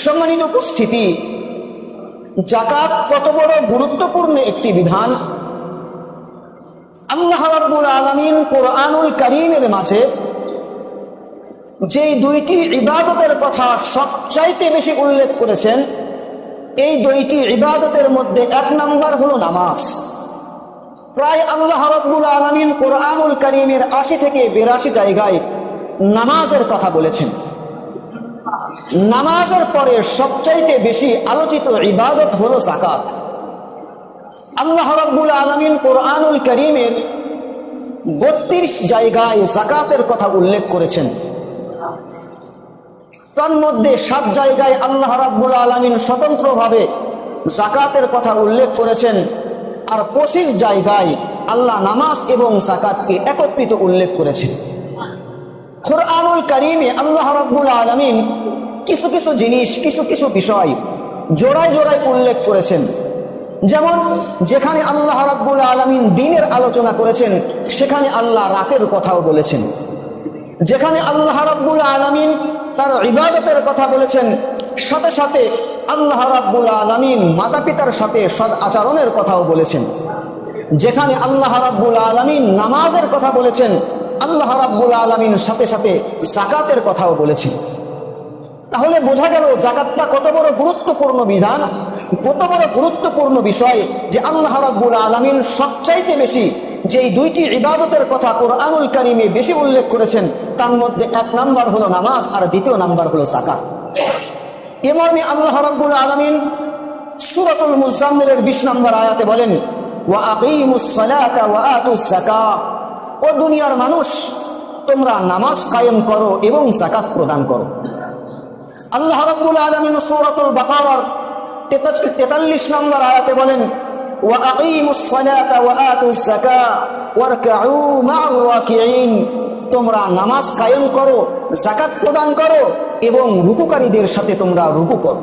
সম্মানিত উপস্থিতি, যাকাত কত বড় গুরুত্বপূর্ণ একটি বিধান। আল্লাহ রাব্বুল আলামিন কোরআনুল কারীমের মাঝে যেই দুইটি ইবাদতের কথা সবচাইতে বেশি উল্লেখ করেছেন, এই দুইটি ইবাদতের মধ্যে এক নাম্বার হলো নামাজ। প্রায় আল্লাহ রাব্বুল আলামিন কোরআনুল কারীমের ৮০ থেকে ৮২ জায়গায় নামাজের কথা বলেছেন। নামাজের পরে সবচাইতে বেশি আলোচিত ইবাদত হলো যাকাত। আল্লাহ রাব্বুল আলামিন কোরআনুল কারীমের ৩২ জায়গায় যাকাতের কথা উল্লেখ করেছেন। তার মধ্যে ৭ জায়গায় আল্লাহ রাব্বুল আলামিন স্বতন্ত্রভাবে যাকাতের কথা উল্লেখ করেছেন, আর ২৫ জায়গায় আল্লাহ নামাজ এবং যাকাতকে একত্রিত উল্লেখ করেছেন। কোরআনুল কারীমে আল্লাহ রাব্বুল আলামিন কিছু কিছু জিনিস, কিছু কিছু বিষয় জোড়ায় জোড়ায় উল্লেখ করেছেন। যেমন যেখানে আল্লাহ রাব্বুল আলামিন দ্বীনের আলোচনা করেছেন, সেখানে আল্লাহ রাতের কথাও বলেছেন। যেখানে আল্লাহ রাব্বুল আলামিন তার ইবাদতের কথা বলেছেন, সাথে সাথে আল্লাহ রাব্বুল আলামিন মাতা পিতার সাথে সৎ আচরণের কথাও বলেছেন। যেখানে আল্লাহ রাব্বুল আলামিন নামাজের কথা বলেছেন, আল্লাহ রাব্বুল আলামিন সাথে সাথে যাকাতের কথাও বলেছেন। তাহলে বোঝা গেল যাকাতটা কত বড় গুরুত্বপূর্ণ বিধান, কত বড় গুরুত্বপূর্ণ বিষয়, যে আল্লাহ রাব্বুল আলামিন সবচাইতে বেশি যেই দুইটি ইবাদতের কথা কোরআনুল কারীমে বেশি উল্লেখ করেছেন, তার মধ্যে এক নাম্বার হলো নামাজ আর দ্বিতীয় নাম্বার হলো যাকাত। এ মর্মে আল্লাহ রাব্বুল আলামিন সূরাতুল মুজাম্মিলের ২০ নম্বর আয়াতে বলেন, ওয়া আকিমুস সালাতা ওয়া আতুজ যাকাত, ও দুনিয়ার মানুষ, তোমরা নামাজ কায়েম করো এবং যাকাত প্রদান করো। আল্লাহ রাব্বুল আলামিন সূরাতুল বাকারার ৪৩ নম্বর আয়াতে বলেন, ওয়া আকিমুস সালাতা ওয়া আতুজ যাকাত ওয়ারকাউ মা'আর রাকিঈন, তোমরা নামাজ কায়েম করো, যাকাত প্রদান করো এবং রুকুকারীদের সাথে তোমরা রুকু করো।